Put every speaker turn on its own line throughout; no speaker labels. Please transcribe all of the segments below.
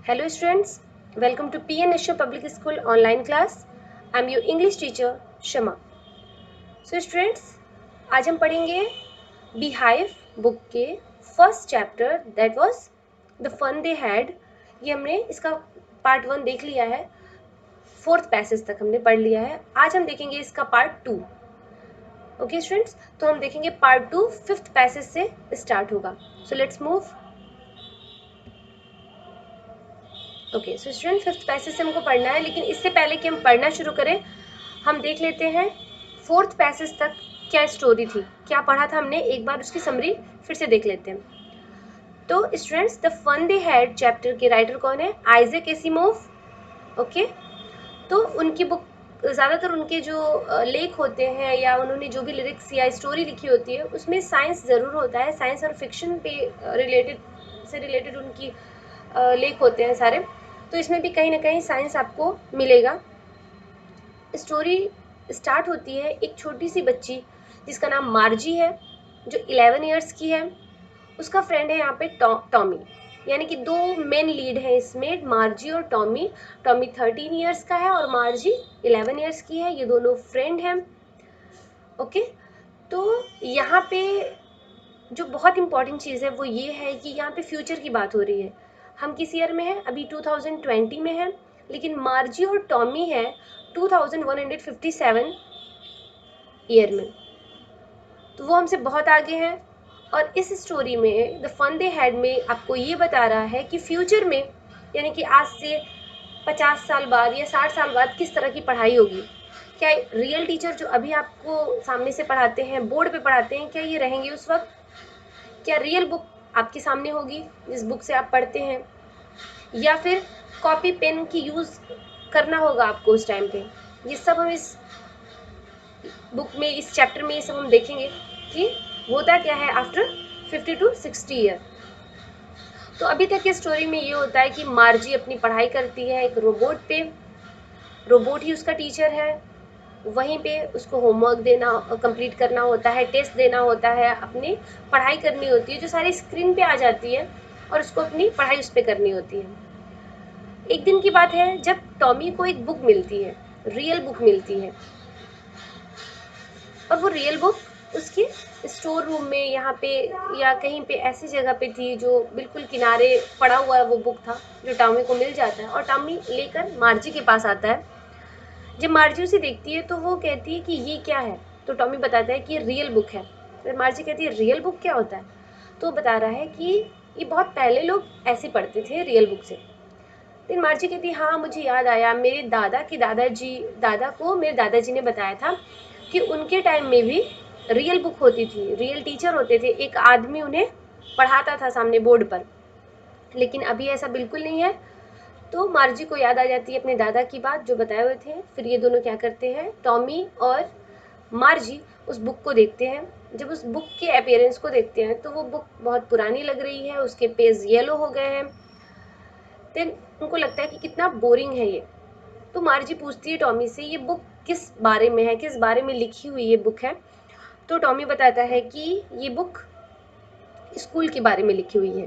Hello students, welcome to PN Nisha Public School online class. I'm your English teacher Shama. So students, आज हम पढ़ेंगे Beehive book के first chapter that was the fun they had. ये हमने इसका part 1 देख लिया है, फोर्थ पैसेज तक हमने पढ़ लिया है. आज हम देखेंगे इसका पार्ट 2. ओके स्टूडेंट्स, तो हम देखेंगे पार्ट 2 फिफ्थ पैसेज से स्टार्ट होगा. So let's move. Okay so student, fifth passage से हमको पढ़ना है, लेकिन इससे पहले कि हम पढ़ना शुरू करें हम देख लेते हैं फोर्थ पैसेज तक क्या स्टोरी थी, क्या पढ़ा था हमने. एक बार उसकी समरी फिर से देख लेते हैं. तो students, the fun they had chapter के राइटर कौन है? Isaac Asimov. ओके, तो उनकी बुक ज़्यादातर उनके जो लेख होते हैं या उन्होंने जो भी लिरिक्स या स्टोरी लिखी होती है उसमें साइंस ज़रूर होता है. साइंस और फिक्शन पे रिलेटेड उनकी लेख होते हैं सारे. तो इसमें भी कहीं ना कहीं साइंस आपको मिलेगा. स्टोरी स्टार्ट होती है एक छोटी सी बच्ची जिसका नाम मार्जी है, जो 11 इयर्स की है. उसका फ्रेंड है यहाँ पे टॉमी. यानी कि दो मेन लीड हैं इसमें, मार्जी और टॉमी. टॉमी 13 इयर्स का है और मार्जी 11 इयर्स की है. ये दोनों फ्रेंड हैं. ओके, तो यहाँ पे जो बहुत इंपॉर्टेंट चीज़ है वो ये है कि यहाँ पे फ्यूचर की बात हो रही है. हम किस ईयर में हैं? अभी 2020 में है, लेकिन मार्जी और टॉमी है 2157 ईयर में. तो वो हमसे बहुत आगे हैं. और इस स्टोरी में द फन दे हैड में आपको ये बता रहा है कि फ्यूचर में, यानी कि आज से 50 साल बाद या 60 साल बाद किस तरह की पढ़ाई होगी. क्या रियल टीचर जो अभी आपको सामने से पढ़ाते हैं, बोर्ड पे पढ़ाते हैं, क्या ये रहेंगे उस वक्त? क्या रियल बुक आपके सामने होगी जिस बुक से आप पढ़ते हैं, या फिर कॉपी पेन की यूज़ करना होगा आपको उस टाइम पे? ये सब हम इस बुक में, इस चैप्टर में ये सब हम देखेंगे कि होता क्या है आफ्टर 50 to 60 ईयर. तो अभी तक की स्टोरी में ये होता है कि मार्जी अपनी पढ़ाई करती है एक रोबोट पे. रोबोट ही उसका टीचर है. वहीं पे उसको होमवर्क देना, कंप्लीट करना होता है, टेस्ट देना होता है, अपनी पढ़ाई करनी होती है जो सारी स्क्रीन पे आ जाती है, और उसको अपनी पढ़ाई उस पर करनी होती है. एक दिन की बात है जब टॉमी को एक बुक मिलती है, रियल बुक मिलती है. और वो रियल बुक उसके स्टोर रूम में यहाँ पे या कहीं पे ऐसी जगह पे थी जो बिल्कुल किनारे पड़ा हुआ वो बुक था, जो टॉमी को मिल जाता है. और टॉमी लेकर मार्जी के पास आता है. जब मार्जी उसे देखती है तो वो कहती है कि ये क्या है. तो टॉमी बताता है कि ये रियल बुक है. फिर मार्जी कहती है रियल बुक क्या होता है? तो वो बता रहा है कि ये बहुत पहले लोग ऐसे पढ़ते थे रियल बुक से. फिर मार्जी कहती है हाँ मुझे याद आया, मेरे दादा को मेरे दादाजी ने बताया था कि उनके टाइम में भी रियल बुक होती थी, रियल टीचर होते थे, एक आदमी उन्हें पढ़ाता था सामने बोर्ड पर. लेकिन अभी ऐसा बिल्कुल नहीं है. तो मार्जी को याद आ जाती है अपने दादा की बात जो बताए हुए थे. फिर ये दोनों क्या करते हैं, टॉमी और मार्जी उस बुक को देखते हैं. जब उस बुक के अपीयरेंस को देखते हैं तो वो बुक बहुत पुरानी लग रही है, उसके पेज येलो हो गए हैं. देन उनको लगता है कि कितना बोरिंग है ये. तो मार्जी पूछती है टॉमी से ये बुक किस बारे में है, किस बारे में लिखी हुई ये बुक है. तो टॉमी बताता है कि ये बुक स्कूल के बारे में लिखी हुई है.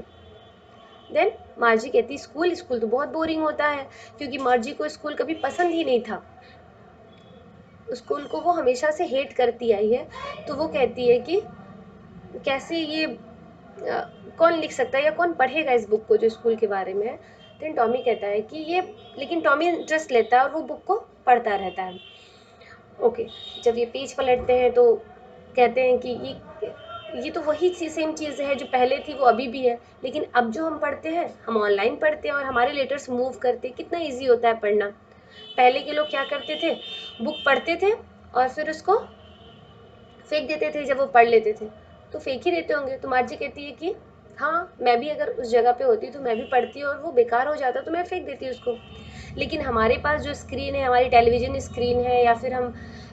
देन मार्जी कहती स्कूल स्कूल तो बहुत बोरिंग होता है, क्योंकि मार्जी को स्कूल कभी पसंद ही नहीं था. स्कूल को वो हमेशा से हेट करती आई है. तो वो कहती है कि कैसे ये कौन लिख सकता है या कौन पढ़ेगा इस बुक को जो स्कूल के बारे में है. देन टॉमी कहता है कि ये, लेकिन टॉमी इंटरेस्ट लेता है और वो बुक को पढ़ता रहता है. ओके, जब ये पेज पलटते हैं तो कहते हैं कि ये तो वही सेम चीज़ है जो पहले थी, वो अभी भी है. लेकिन अब जो हम पढ़ते हैं हम ऑनलाइन पढ़ते हैं और हमारे लेटर्स मूव करते हैं. कितना ईजी होता है पढ़ना. पहले के लोग क्या करते थे, बुक पढ़ते थे और फिर उसको फेंक देते थे जब वो पढ़ लेते थे. तो फेंक ही देते होंगे. तो मार्जी कहती है कि हाँ मैं भी अगर उस जगह पे होती तो मैं भी पढ़ती और वो बेकार हो जाता तो मैं फेंक देती उसको. लेकिन हमारे पास जो स्क्रीन है, हमारी टेलीविज़न स्क्रीन है, या फिर हम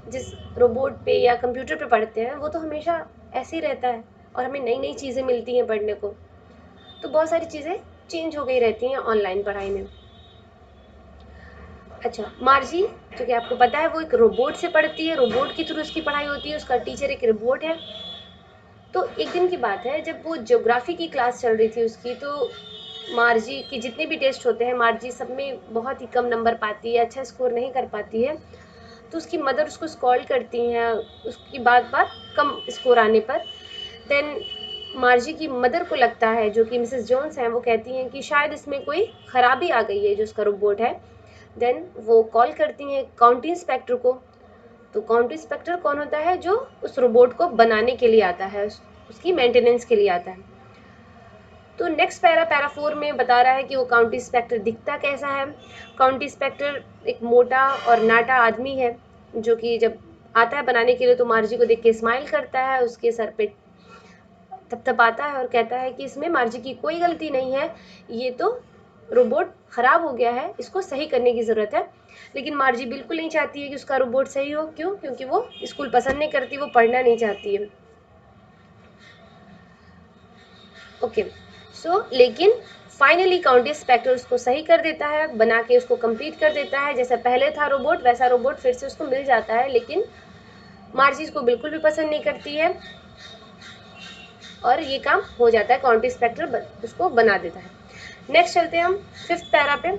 जिस रोबोट पे या कंप्यूटर पे पढ़ते हैं वो तो हमेशा ऐसे ही रहता है और हमें नई नई चीज़ें मिलती हैं पढ़ने को. तो बहुत सारी चीज़ें चेंज हो गई रहती हैं ऑनलाइन पढ़ाई में. अच्छा, मार्जी जो कि आपको पता है वो एक रोबोट से पढ़ती है, रोबोट के थ्रू उसकी पढ़ाई होती है, उसका टीचर एक रोबोट है. तो एक दिन की बात है जब वो ज्योग्राफी की क्लास चल रही थी उसकी. तो मार्जी के जितने भी टेस्ट होते हैं, मार्जी सब में बहुत ही कम नंबर पाती है, अच्छा स्कोर नहीं कर पाती है। तो उसकी मदर उसको स्कॉल्ड करती हैं उसकी बात बात कम स्कोर आने पर। देन मार्जी की मदर को लगता है, जो कि मिसेस जोन्स हैं, वो कहती हैं कि शायद इसमें कोई खराबी आ गई है जो उसका रोबोट है। देन वो कॉल करती हैं काउंटी इंस्पेक्टर को। तो काउंटी इंस्पेक्टर कौन होता है? जो उस रोबोट को बनाने के लिए आता है, उसकी मेंटेनेंस के लिए आता है। तो नेक्स्ट पैरा 4 में बता रहा है कि वो काउंटी इंस्पेक्टर दिखता कैसा है। काउंटी इंस्पेक्टर एक मोटा और नाटा आदमी है, जो कि जब आता है बनाने के लिए तो मार्जी को देख के स्माइल करता है, उसके सर पे थपथपाता है और कहता है कि इसमें मार्जी की कोई गलती नहीं है, ये तो रोबोट ख़राब हो गया है, इसको सही करने की ज़रूरत है। लेकिन मार्जी बिल्कुल नहीं चाहती है कि उसका रोबोट सही हो। क्यों? क्योंकि वो स्कूल पसंद नहीं करती, वो पढ़ना नहीं चाहती है। ओके, सो लेकिन फाइनली काउंटी इंस्पेक्टर उसको सही कर देता है, बना के उसको कंप्लीट कर देता है। जैसा पहले था रोबोट, वैसा रोबोट फिर से उसको मिल जाता है। लेकिन मार्जी इसको बिल्कुल भी पसंद नहीं करती है और ये काम हो जाता है, काउंटी इंस्पेक्टर उसको बना देता है। नेक्स्ट चलते हैं हम 5th पैरा पे।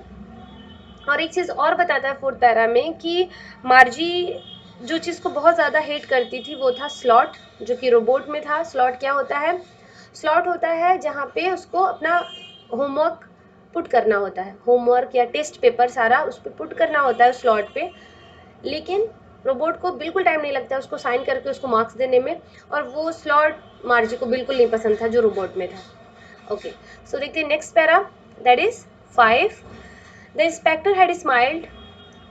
और एक चीज़ और बताता है 4th पैरा में कि मार्जी जो चीज़ को बहुत ज़्यादा हेट करती थी वो था स्लॉट, जो कि रोबोट में था। स्लॉट क्या होता है? स्लॉट होता है जहाँ पे उसको अपना होमवर्क पुट करना होता है, होमवर्क या टेस्ट पेपर सारा उस पर पुट करना होता है स्लॉट पे। लेकिन रोबोट को बिल्कुल टाइम नहीं लगता उसको साइन करके उसको मार्क्स देने में, और वो स्लॉट मार्जी को बिल्कुल नहीं पसंद था जो रोबोट में था। ओके, सो देखते हैं next para, that is 5। The inspector had smiled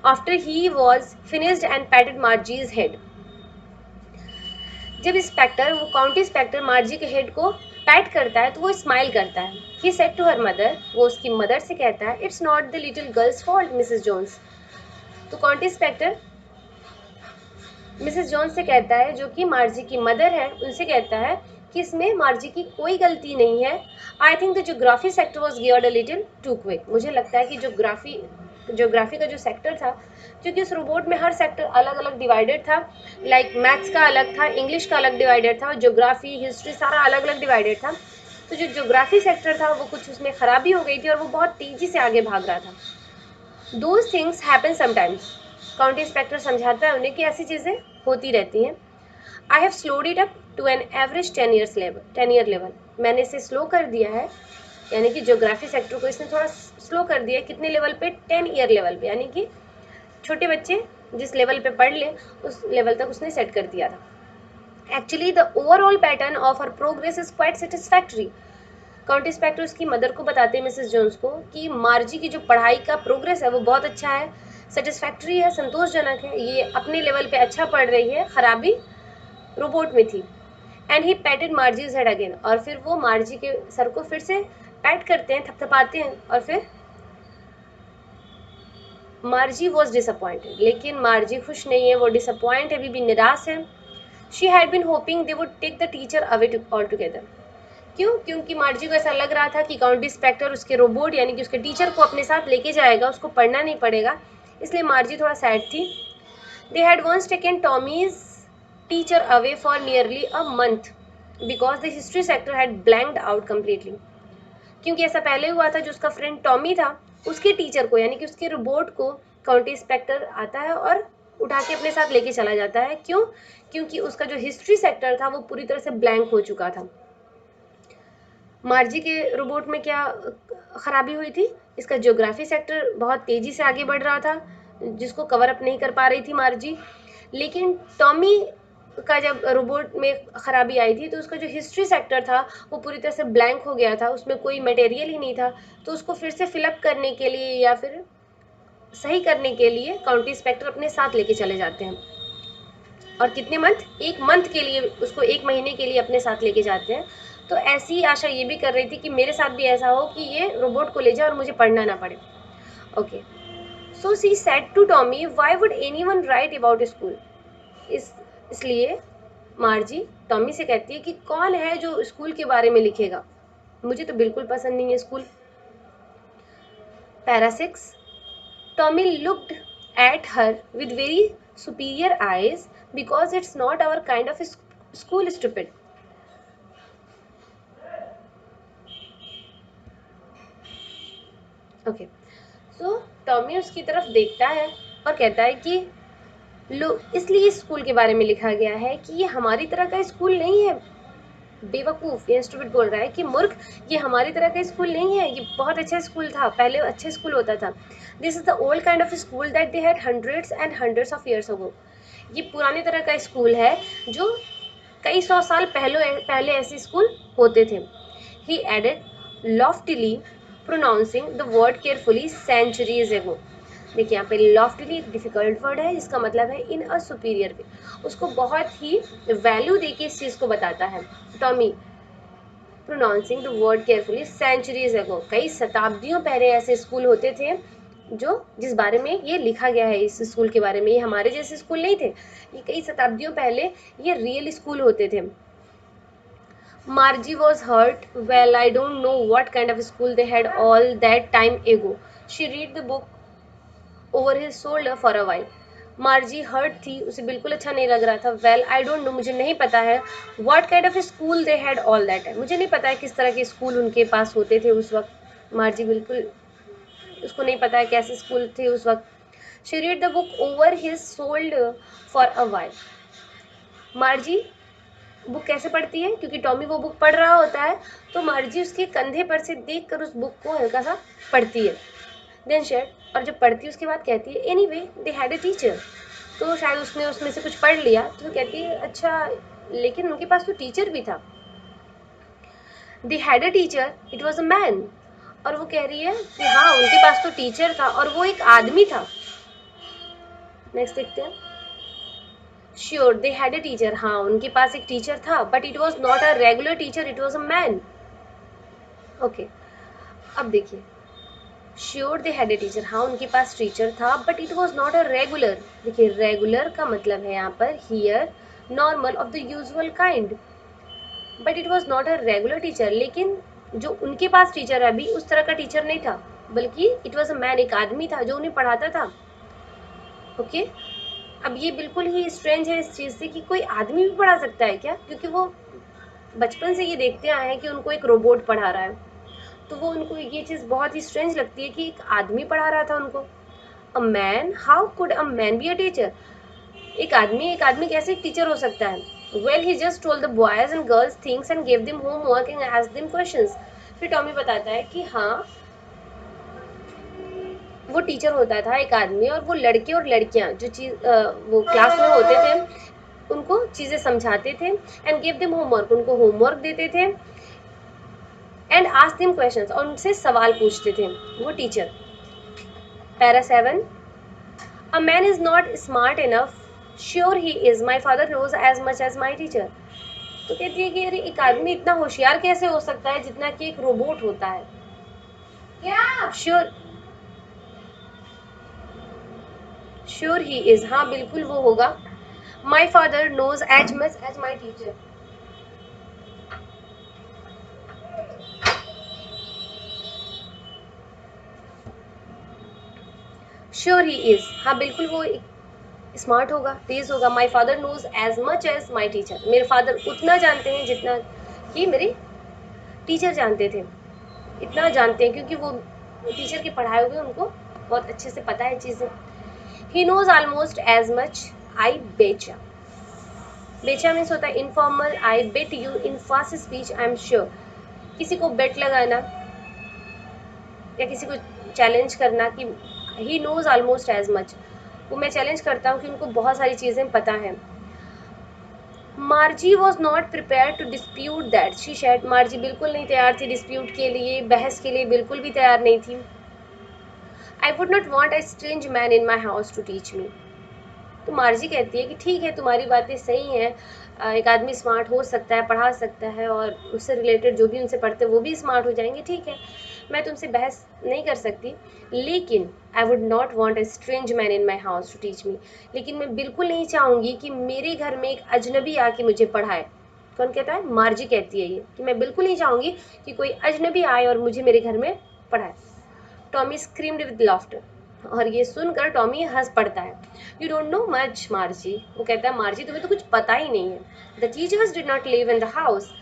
after he was finished and patted Margie's head. जब इंस्पेक्टर, वो काउंटी इंस्पेक्टर मार्जी के हेड को पैट करता है तो वो स्माइल करता है। He said to her mother, वो उसकी मदर से कहता है, it's not the little girl's fault Mrs Jones. तो काउंटी इंस्पेक्टर मिसेस जोन्स से कहता है, जो कि मार्जी की मदर है, उनसे कहता है कि इसमें मार्जी की कोई गलती नहीं है। I think the geography sector was geared a little too quick. मुझे लगता है कि ज्योग्राफी का जो सेक्टर था, क्योंकि उस रोबोट में हर सेक्टर अलग अलग डिवाइडेड था। लाइक मैथ्स का अलग था, इंग्लिश का अलग डिवाइडेड था, ज्योग्राफी, हिस्ट्री सारा अलग अलग डिवाइडेड था। तो जो ज्योग्राफी सेक्टर था वो कुछ उसमें खराबी हो गई थी और वो बहुत तेजी से आगे भाग रहा था। Those things happen sometimes. County inspector समझाता है उन्हें कि ऐसी चीज़ें होती रहती हैं। I have slowed it up to an average 10 year level. मैंने इसे स्लो कर दिया है, यानी कि ज्योग्राफी सेक्टर को इसने थोड़ा स्लो कर दिया है। कितने लेवल पे? 10 ईयर लेवल पे, यानी कि छोटे बच्चे जिस लेवल पे पढ़ ले उस लेवल तक उसने सेट कर दिया था। Actually the overall pattern of her progress is quite satisfactory. County inspector उसकी मदर को बताते हैं, मिसेस जोन्स को, कि मार्जी की जो पढ़ाई का प्रोग्रेस है वो बहुत अच्छा है, सेटिस्फैक्ट्री है, संतोषजनक है, ये अपने लेवल पे अच्छा पढ़ रही है, खराबी रोबोट में थी। And he patted Margie's head again, और फिर वो मार्जी के सर को फिर से पैट करते हैं, थपथपाते हैं, और फिर मार्जी वॉज डिसअपॉइंटेड। लेकिन मार्जी खुश नहीं है, वो डिसअपॉइंट है, अभी भी निराश है। She had been hoping they would take the teacher away altogether. क्यों? क्योंकि मार्जी को ऐसा लग रहा था कि काउंटी इंस्पेक्टर उसके रोबोट यानी कि उसके टीचर को अपने साथ लेके जाएगा, उसको पढ़ना नहीं पड़ेगा, इसलिए मार्जी थोड़ा सैड थी। They had once taken Tommy's teacher away for nearly a month because the history sector had blanked out completely. क्योंकि ऐसा पहले हुआ था, जो उसका फ्रेंड टॉमी था उसके टीचर को यानी कि उसके रोबोट को काउंटी इंस्पेक्टर आता है और उठा के अपने साथ लेके चला जाता है। क्यों? क्योंकि उसका जो हिस्ट्री सेक्टर था वो पूरी तरह से ब्लैंक हो चुका था। मार्जी के रोबोट में क्या खराबी हुई थी? इसका ज्योग्राफी सेक्टर बहुत तेजी से आगे बढ़ रहा था, जिसको कवर अप नहीं कर पा रही थी मार्जी। लेकिन टॉमी का जब रोबोट में खराबी आई थी तो उसका जो हिस्ट्री सेक्टर था वो पूरी तरह से ब्लैंक हो गया था, उसमें कोई मटेरियल ही नहीं था। तो उसको फिर से फिलअप करने के लिए या फिर सही करने के लिए काउंटी इंस्पेक्टर अपने साथ लेके चले जाते हैं। और कितने मंथ? 1 मंथ के लिए, उसको 1 महीने के लिए अपने साथ लेके जाते हैं। तो ऐसी आशा ये भी कर रही थी कि मेरे साथ भी ऐसा हो कि ये रोबोट को ले जाए और मुझे पढ़ना ना पड़े। Okay, so she said to Tommy, why would anyone write about school. इसलिए मार्जी टॉमी से कहती है कि कौन है जो स्कूल के बारे में लिखेगा, मुझे तो बिल्कुल पसंद नहीं है school. Para 6। Tommy looked at her with very superior eyes because it's not our kind of school, stupid. Okay, so Tommy उसकी तरफ देखता है और कहता है कि लो, इसलिए इस स्कूल के बारे में लिखा गया है कि ये हमारी तरह का स्कूल नहीं है। बेवकूफ, ये स्टूपिड बोल रहा है कि मूर्ख, ये हमारी तरह का स्कूल नहीं है, ये बहुत अच्छा स्कूल था, पहले अच्छे स्कूल होता था। This is the old kind of school that they had hundreds and hundreds of years ago. ये पुराने तरह का स्कूल है जो कई सौ साल पहले ऐसे स्कूल होते थे। He added loftily, pronouncing the word carefully, centuries ago. देखिए यहाँ पे लॉफ्टली एक डिफिकल्ट वर्ड है, जिसका मतलब है इन अ सुपीरियर वे, उसको बहुत ही वैल्यू देके इस चीज़ को बताता है। Tommy pronouncing the word carefully, centuries ago, कई शताब्दियों पहले ऐसे स्कूल होते थे जो जिस बारे में ये लिखा गया है, इस स्कूल के बारे में, ये हमारे जैसे स्कूल नहीं थे, ये कई शताब्दियों पहले ये रियल स्कूल होते थे। Margie was hurt. Well, I don't know what kind of school they had all that time ago. She read the book over his shoulder for a while. Margie hurt थी, उसे बिल्कुल अच्छा नहीं लग रहा था। वेल आई डोंट नो, मुझे नहीं पता है। What kind of school they had all that time, मुझे नहीं पता है किस तरह के स्कूल उनके पास होते थे उस वक्त। मार्जी बिल्कुल, उसको नहीं पता है कैसे स्कूल थे उस वक्त। She read the book over his shoulder for a while. मार्जी book कैसे पढ़ती है, क्योंकि टॉमी वो बुक पढ़ रहा होता है, तो मार्जी उसके कंधे पर से देख कर उस बुक को हल्का सा पढ़ती है। देन शेड, और जब पढ़ती है उसके बाद कहती है anyway they had a teacher, तो शायद उसने उसमें से कुछ पढ़ लिया, तो कहती है अच्छा लेकिन उनके पास तो टीचर भी था। दे had a teacher, it was a man, और वो कह रही है कि हाँ उनके पास तो टीचर था और वो एक आदमी था। नेक्स्ट देखते हैं। Sure they had a teacher, हाँ उनके पास एक टीचर था, but it was not a regular teacher, it was a man. Okay, अब देखिए, sure they had a teacher, हाँ उनके पास टीचर था, but it was not a regular. देखिए रेगुलर का मतलब है यहाँ पर here normal of the usual kind, but it was not a regular teacher, लेकिन जो उनके पास टीचर है अभी उस तरह का टीचर नहीं था, बल्कि इट वॉज अ मैन, एक आदमी था जो उन्हें पढ़ाता था। ओके, अब ये बिल्कुल ही स्ट्रेंज है इस चीज़ से कि कोई आदमी भी पढ़ा सकता है क्या, क्योंकि वो बचपन से ये देखते आए हैं कि उनको एक रोबोट पढ़ा रहा है, तो वो उनको ये चीज़ बहुत ही स्ट्रेंज लगती है कि एक आदमी पढ़ा रहा था उनको। A man, how could a man be a teacher, एक आदमी कैसे एक टीचर हो सकता है। Well he just told the boys and girls things and give them homework and asked them questions. फिर टॉमी बताता है कि हाँ वो टीचर होता था एक आदमी, और वो लड़के और लड़कियां जो चीज वो क्लास में होते थे उनको चीजें समझाते थे, एंड गिव देम होमवर्क, उनको होमवर्क देते थे, एंड आस्क देम क्वेश्चंस, और उनसे सवाल पूछते थे वो teacher. Para 7, a man is not smart enough, sure he is, my father knows as much as my teacher. तो कहती है कि अरे एक आदमी इतना होशियार कैसे हो सकता है जितना कि एक रोबोट होता है। श्योर, श्योर ही इज, हाँ बिल्कुल वो होगा। My father knows as much as my teacher. Sure he is, हाँ बिल्कुल वो स्मार्ट होगा, तेज होगा। My father knows as much as my teacher, मेरे फादर उतना जानते हैं जितना कि मेरे टीचर जानते थे, इतना जानते हैं क्योंकि वो टीचर के पढ़ाए हुए उनको बहुत अच्छे से पता है चीज़ें। He knows almost as much, I betcha, betcha means होता है informal, I bet you, in fast speech I am sure, किसी को बेट लगाना या किसी को चैलेंज करना कि he knows almost as much, वो मैं चैलेंज करता हूँ कि उनको बहुत सारी चीज़ें पता है। Margie was not prepared to dispute that, she said, Margie बिल्कुल नहीं तैयार थी डिस्प्यूट के लिए, बहस के लिए बिल्कुल भी तैयार नहीं थी। I would not want a strange man in my house to teach me, तो मार्जी कहती है कि ठीक है तुम्हारी बातें सही हैं, एक आदमी स्मार्ट हो सकता है, पढ़ा सकता है, और उससे रिलेटेड जो भी उनसे पढ़ते हैं वो भी स्मार्ट हो जाएंगे, ठीक है, मैं तुमसे बहस नहीं कर सकती, लेकिन I would not want a strange man in my house to teach me, लेकिन मैं बिल्कुल नहीं चाहूँगी कि मेरे घर में एक अजनबी आके मुझे पढ़ाए। कौन कहता है, मार्जी कहती है ये, कि मैं बिल्कुल नहीं चाहूँगी कि कोई अजनबी आए और मुझे मेरे घर में पढ़ाए। टॉमी स्क्रीम्ड विद लाफ्टर, और ये सुनकर टॉमी हंस पड़ता है। यू डोंट नो मच मार्जी, वो कहता है मार्जी तुम्हें तो कुछ पता ही नहीं है। The teachers did not live in the house,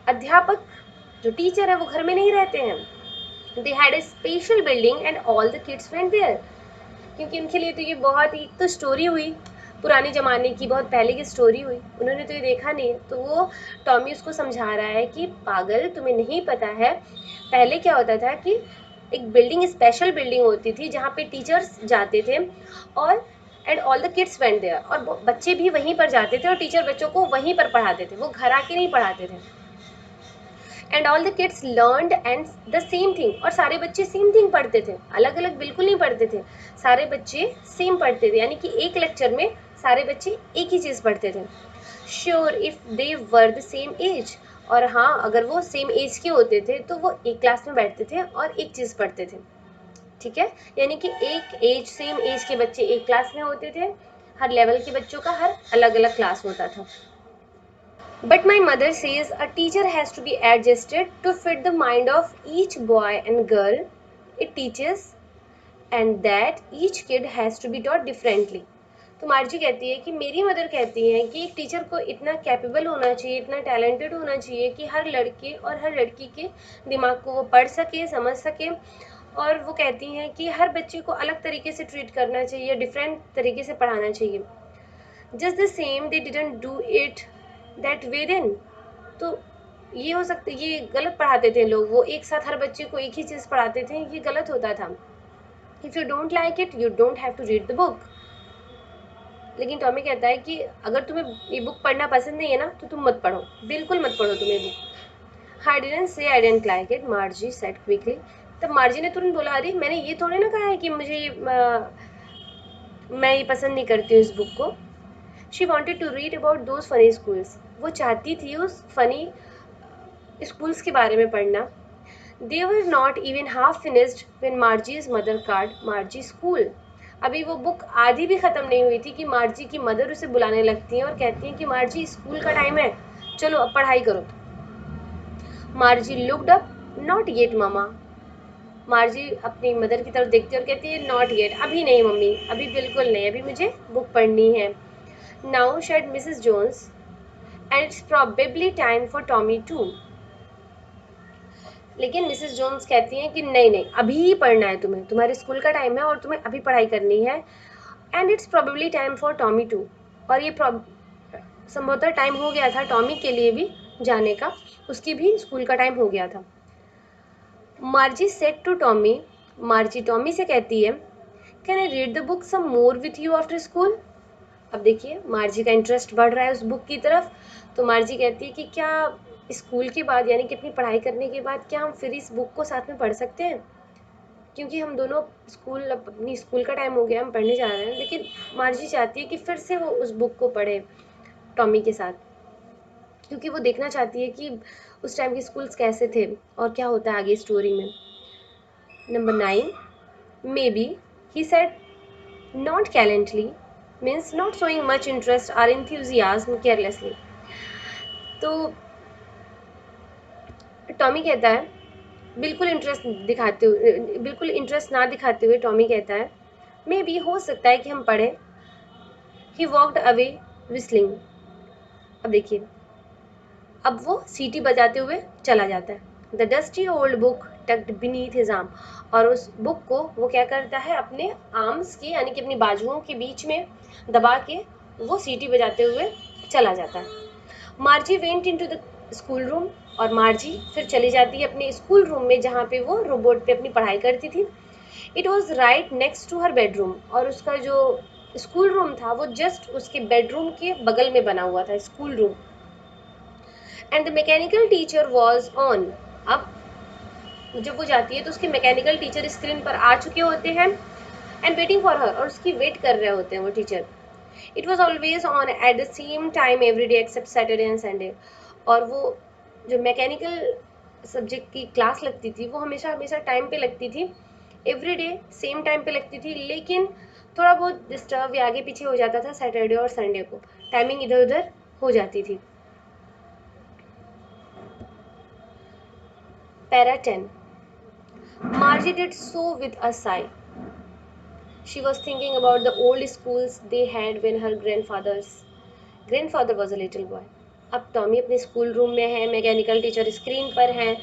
अध्यापक जो टीचर है वो घर में नहीं रहते हैं। They had a special building and all the kids went there. क्योंकि उनके लिए तो ये बहुत ही तो स्टोरी हुई, पुराने ज़माने की बहुत पहले की स्टोरी हुई, उन्होंने तो ये देखा नहीं है। तो वो टॉमी उसको समझा रहा है कि पागल, तुम्हें नहीं पता है पहले क्या होता था कि एक बिल्डिंग, स्पेशल बिल्डिंग होती थी जहाँ पे टीचर्स जाते थे और and all the kids went there, और बच्चे भी वहीं पर जाते थे और टीचर बच्चों को वहीं पर पढ़ाते थे, वो घर आके नहीं पढ़ाते थे। And all the kids learned and the same thing, और सारे बच्चे सेम थिंग पढ़ते थे, अलग अलग बिल्कुल नहीं पढ़ते थे, सारे बच्चे सेम पढ़ते थे, यानी कि एक लेक्चर में सारे बच्चे एक ही चीज़ पढ़ते थे। Sure if they were the same age, और हाँ अगर वो सेम एज के होते थे तो वो एक क्लास में बैठते थे और एक चीज़ पढ़ते थे। ठीक है, यानी कि एक एज, सेम एज के बच्चे एक क्लास में होते थे, हर लेवल के बच्चों का हर अलग अलग क्लास होता था। But my mother says a teacher has to be adjusted to fit the mind of each boy and girl it teaches, and that each kid has to be taught differently. तो Margie कहती है कि मेरी mother कहती हैं कि एक teacher को इतना कैपेबल होना चाहिए, इतना टैलेंटेड होना चाहिए कि हर लड़के और हर लड़की के दिमाग को वो पढ़ सके, समझ सके, और वो कहती हैं कि हर बच्चे को अलग तरीके से ट्रीट करना चाहिए, डिफरेंट तरीके से पढ़ाना चाहिए। Just the same they didn't do it that way then. तो ये हो सकता, ये गलत पढ़ाते थे लोग, वो एक साथ हर बच्चे को एक ही चीज़ पढ़ाते थे, ये गलत होता था। If you don't like it you don't have to read the book. लेकिन टॉमी कहता है कि अगर तुम्हें ये बुक पढ़ना पसंद नहीं है ना तो तुम मत पढ़ो, बिल्कुल मत पढ़ो तुम ये book. I didn't say I didn't like it, मार्जी said quickly. तब मार्जी ने तुरंत बोला, अरे मैंने ये थोड़ी ना कहा है कि मुझे मैं ये पसंद नहीं करती हूँ इस बुक को। She wanted to read about those funny schools, वो चाहती थी उस फनी स्कूल्स के बारे में पढ़ना। They were not even half finished when Margie's mother called Margie school. अभी वो बुक आधी भी ख़त्म नहीं हुई थी कि मार्जी की मदर उसे बुलाने लगती हैं और कहती हैं कि मार्जी स्कूल का टाइम है, चलो अब पढ़ाई करो। मार्जी लुक्ड अप, नॉट येट मामा। मार्जी अपनी मदर की तरफ देखती है और कहती है नॉट येट, अभी नहीं मम्मी, अभी बिल्कुल नहीं, अभी मुझे बुक पढ़नी है। Now she'd Mrs Jones, and it's probably time for Tommy too. लेकिन मिसेस जोन्स कहती हैं कि नहीं नहीं, अभी ही पढ़ना है तुम्हें, तुम्हारे स्कूल का टाइम है और तुम्हें अभी पढ़ाई करनी है। And it's probably time for Tommy too, और ये संभवतः टाइम हो गया था टॉमी के लिए भी जाने का, उसकी भी स्कूल का टाइम हो गया था। Margie said to Tommy, Margie Tommy से कहती है, can I read the book some more with you after school. अब देखिए मार्जी का इंटरेस्ट बढ़ रहा है उस बुक की तरफ, तो मार्जी कहती है कि क्या स्कूल के बाद, यानी कि अपनी पढ़ाई करने के बाद, क्या हम फिर इस बुक को साथ में पढ़ सकते हैं, क्योंकि हम दोनों स्कूल, अपनी स्कूल का टाइम हो गया, हम पढ़ने जा रहे हैं। लेकिन मार्जी चाहती है कि फिर से वो उस बुक को पढ़े टॉमी के साथ, क्योंकि वो देखना चाहती है कि उस टाइम के स्कूल्स कैसे थे और क्या होता है आगे स्टोरी में। Number 9, maybe he said not gallantly, means not showing much interest और enthusiasm केयरलेसली। तो टॉमी कहता है, बिल्कुल इंटरेस्ट ना दिखाते हुए टॉमी कहता है, मे बी हो सकता है कि हम पढ़ें। He walked away whistling. अब देखिए, अब वो सीटी बजाते हुए चला जाता है। The dusty old book tucked beneath his arm, और उस बुक को वो क्या करता है, अपने आर्म्स के, यानी कि अपनी बाजुओं के बीच में दबा के वो सीटी बजाते हुए चला जाता है। मार्जी went into the school room, और मार्जी फिर चली जाती है अपने स्कूल रूम में जहाँ पे वो रोबोट पे अपनी पढ़ाई करती थी। It was right next to her bedroom, और उसका जो स्कूल रूम था वो जस्ट उसके बेडरूम के बगल में बना हुआ था, school room. And the mechanical teacher was on. अब जब वो जाती है तो उसके मैकेनिकल टीचर स्क्रीन पर आ चुके होते हैं, एंड वेटिंग फॉर हर, और उसकी वेट कर रहे होते हैं वो teacher. It was always on at the same time every day except Saturday and Sunday, और वो जो मैकेनिकल सब्जेक्ट की क्लास लगती थी वो हमेशा हमेशा टाइम पे लगती थी, एवरी डे सेम टाइम पे लगती थी, लेकिन थोड़ा बहुत डिस्टर्ब या आगे पीछे हो जाता था सैटरडे और संडे को, टाइमिंग इधर उधर हो जाती थी। Para 10, Margie did so with a sigh. She was thinking about the old schools they had when her grandfather was a little boy. अब टॉमी अपने स्कूल रूम में है, मैकेनिकल टीचर स्क्रीन पर हैं,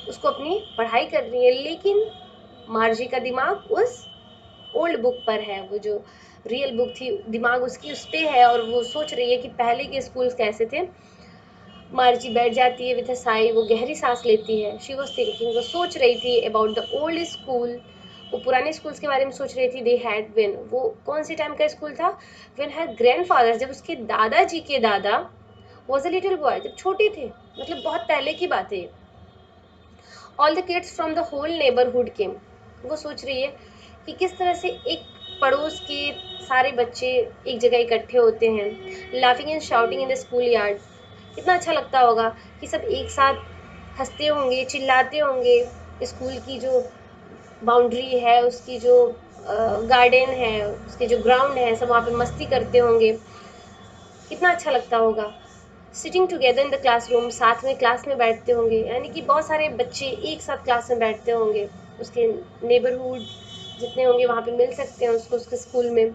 उसको अपनी पढ़ाई कर रही है, लेकिन मार्जी का दिमाग उस ओल्ड बुक पर है, वो जो रियल बुक थी दिमाग उसकी उस पे है, और वो सोच रही है कि पहले के स्कूल्स कैसे थे। मार्जी बैठ जाती है विद अ साई, वो गहरी सांस लेती है। शी वाज थिंकिंग, वो सोच रही थी अबाउट द ओल्ड स्कूल, वो पुराने स्कूल्स के बारे में सोच रही थी। दे हैड व्हेन, वो कौन सी टाइम का स्कूल था? व्हेन हर ग्रैंडफादर, जब उसके दादाजी के दादा वाज अ लिटिल बॉय, जब छोटे थे, मतलब बहुत पहले की बात है। All the kids from the whole neighbourhood came, वो सोच रही है कि किस तरह से एक पड़ोस के सारे बच्चे एक जगह इकट्ठे होते हैं, laughing and shouting in the school yard. कितना अच्छा लगता होगा कि सब एक साथ हंसते होंगे, चिल्लाते होंगे, स्कूल की जो बाउंड्री है, उसकी जो गार्डन है, उसके जो ग्राउंड है, सब वहाँ पे मस्ती करते होंगे। कितना अच्छा लगता होगा। Sitting together in the classroom, साथ में क्लास में बैठते होंगे, यानी कि बहुत सारे बच्चे एक साथ क्लास में बैठते होंगे। उसके नेबरहुड जितने होंगे वहाँ पे मिल सकते हैं उसको उसके स्कूल में।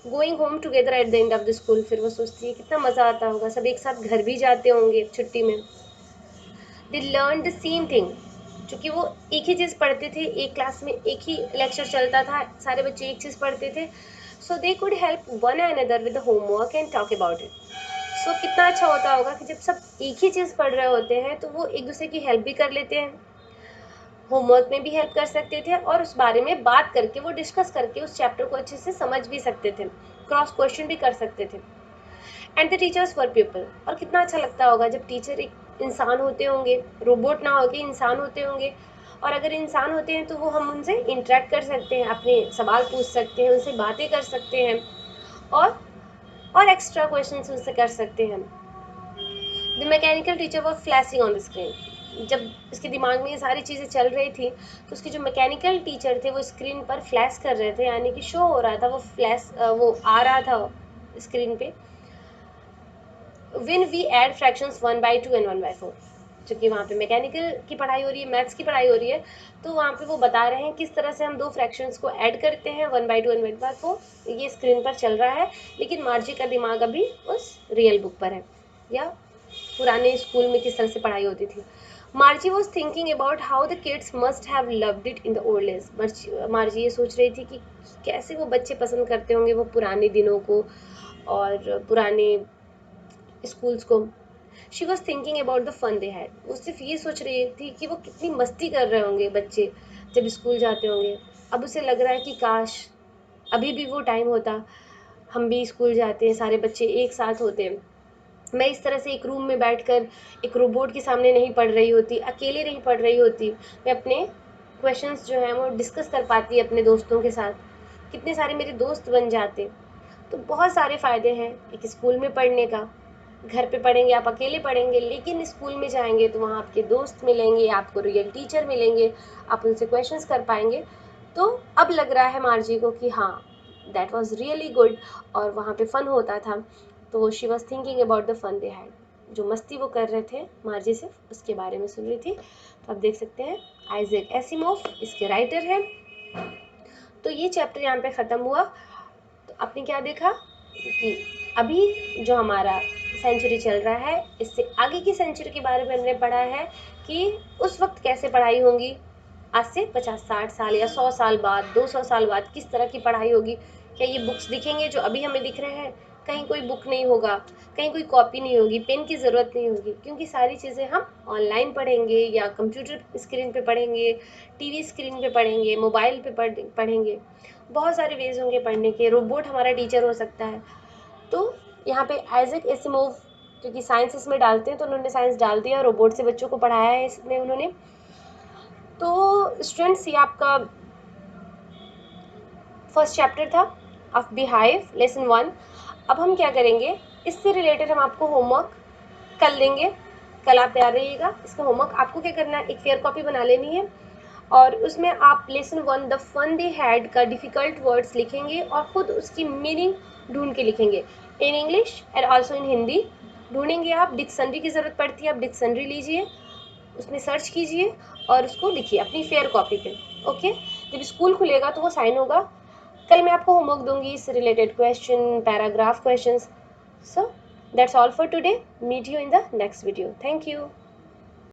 Going home together at the end of the school, फिर वो सोचती है कितना मज़ा आता होगा, सब एक साथ घर भी जाते होंगे छुट्टी में। They learn the same thing, क्योंकि वो एक ही चीज़ पढ़ते थे, एक क्लास में एक ही लेक्चर चलता था, सारे बच्चे एक चीज़ पढ़ते थे। So they could help one another with the homework and talk about it. So कितना अच्छा होता होगा कि जब सब एक ही चीज़ पढ़ रहे होते हैं तो वो एक दूसरे की हेल्प भी कर लेते हैं, होमवर्क में भी हेल्प कर सकते थे, और उस बारे में बात करके, वो डिस्कस करके उस चैप्टर को अच्छे से समझ भी सकते थे, क्रॉस क्वेश्चन भी कर सकते थे। And the teachers were people, और कितना अच्छा लगता होगा जब टीचर एक इंसान होते होंगे, रोबोट ना होके इंसान होते होंगे, और अगर इंसान होते हैं तो वो हम उनसे इंटरेक्ट कर सकते हैं, अपने सवाल पूछ सकते हैं, उनसे बातें कर सकते हैं, और एक्स्ट्रा क्वेश्चन उससे कर सकते हैं। The mechanical teacher was flashing on the screen, जब इसके दिमाग में ये सारी चीज़ें चल रही थी तो उसके जो मैकेनिकल टीचर थे वो स्क्रीन पर फ्लैश कर रहे थे, यानी कि शो हो रहा था, वो फ्लैश वो आ रहा था स्क्रीन पे। When we add fractions 1/2 and 1/4, क्योंकि वहाँ पे मैकेनिकल की पढ़ाई हो रही है, मैथ्स की पढ़ाई हो रही है, तो वहाँ पे वो बता रहे हैं किस तरह से हम दो फ्रैक्शंस को ऐड करते हैं, 1/2 एंड 1/4। ये स्क्रीन पर चल रहा है, लेकिन मार्जी का दिमाग अभी उस रियल बुक पर है, या पुराने स्कूल में किस तरह से पढ़ाई होती थी। मार्जी was thinking about how the kids must have loved it in the old days. मार्जी ये सोच रही थी कि कैसे वो बच्चे पसंद करते होंगे वो पुराने दिनों को और पुराने स्कूल्स को। She was thinking about the fun they had, वो सिर्फ ये सोच रही थी कि वो कितनी मस्ती कर रहे होंगे बच्चे जब स्कूल जाते होंगे। अब उसे लग रहा है कि काश अभी भी वो टाइम होता, हम भी स्कूल जाते हैं, सारे बच्चे एक साथ होते, मैं इस तरह से एक रूम में बैठकर एक रोबोट के सामने नहीं पढ़ रही होती, अकेले नहीं पढ़ रही होती, मैं अपने क्वेश्चंस जो हैं वो डिस्कस कर पाती अपने दोस्तों के साथ, कितने सारे मेरे दोस्त बन जाते। तो बहुत सारे फ़ायदे हैं एक स्कूल में पढ़ने का। घर पे पढ़ेंगे, आप अकेले पढ़ेंगे, लेकिन स्कूल में जाएंगे तो वहाँ आपके दोस्त मिलेंगे, आपको रियल टीचर मिलेंगे, आप उनसे क्वेश्चंस कर पाएंगे। तो अब लग रहा है मार्जी को कि हाँ, दैट वाज रियली गुड, और वहाँ पे फ़न होता था। तो she was thinking about the fun they had, जो मस्ती वो कर रहे थे, मार्जी सिर्फ उसके बारे में सुन रही थी। तो आप देख सकते हैं आइजैक एसिमोव इसके राइटर हैं। तो ये चैप्टर यहाँ पे ख़त्म हुआ। तो आपने क्या देखा कि अभी जो हमारा सेंचुरी चल रहा है, इससे आगे की सेंचुरी के बारे में हमने पढ़ा है कि उस वक्त कैसे पढ़ाई होगी, आज से 50-60 साल या 100 साल बाद, 200 साल बाद किस तरह की पढ़ाई होगी। क्या ये बुक्स दिखेंगे जो अभी हमें दिख रहे हैं? कहीं कोई बुक नहीं होगा, कहीं कोई कॉपी नहीं होगी, पेन की ज़रूरत नहीं होगी, क्योंकि सारी चीज़ें हम ऑनलाइन पढ़ेंगे या कंप्यूटर स्क्रीन पे पढ़ेंगे, टीवी स्क्रीन पे पढ़ेंगे, मोबाइल पे पढ़ेंगे। बहुत सारे वेज होंगे पढ़ने के, रोबोट हमारा टीचर हो सकता है। तो यहाँ पे आइजैक एसिमोव, क्योंकि साइंस इसमें डालते हैं तो उन्होंने साइंस डाल दिया, रोबोट से बच्चों को पढ़ाया है इसमें उन्होंने। तो स्टूडेंट्स, ये आपका फर्स्ट चैप्टर था ऑफ बिहाइव लेसन 1। अब हम क्या करेंगे, इससे रिलेटेड हम आपको होमवर्क कल देंगे, कल आप तैयार रहिएगा। इसका होमवर्क आपको क्या करना है, एक फेयर कॉपी बना लेनी है, और उसमें आप lesson 1 the fun they had का डिफ़िकल्ट वर्ड्स लिखेंगे और ख़ुद उसकी मीनिंग ढूंढ के लिखेंगे, in English and also in Hindi ढूंढेंगे आप। डिक्शनरी की ज़रूरत पड़ती है, आप डिक्शनरी लीजिए, उसमें सर्च कीजिए और उसको लिखिए अपनी फेयर कॉपी पे। ओके, जब स्कूल खुलेगा तो वो साइन होगा। कल मैं आपको होमवर्क दूंगी इससे related question, paragraph questions. So that's all for today, meet you in the next video. Thank you.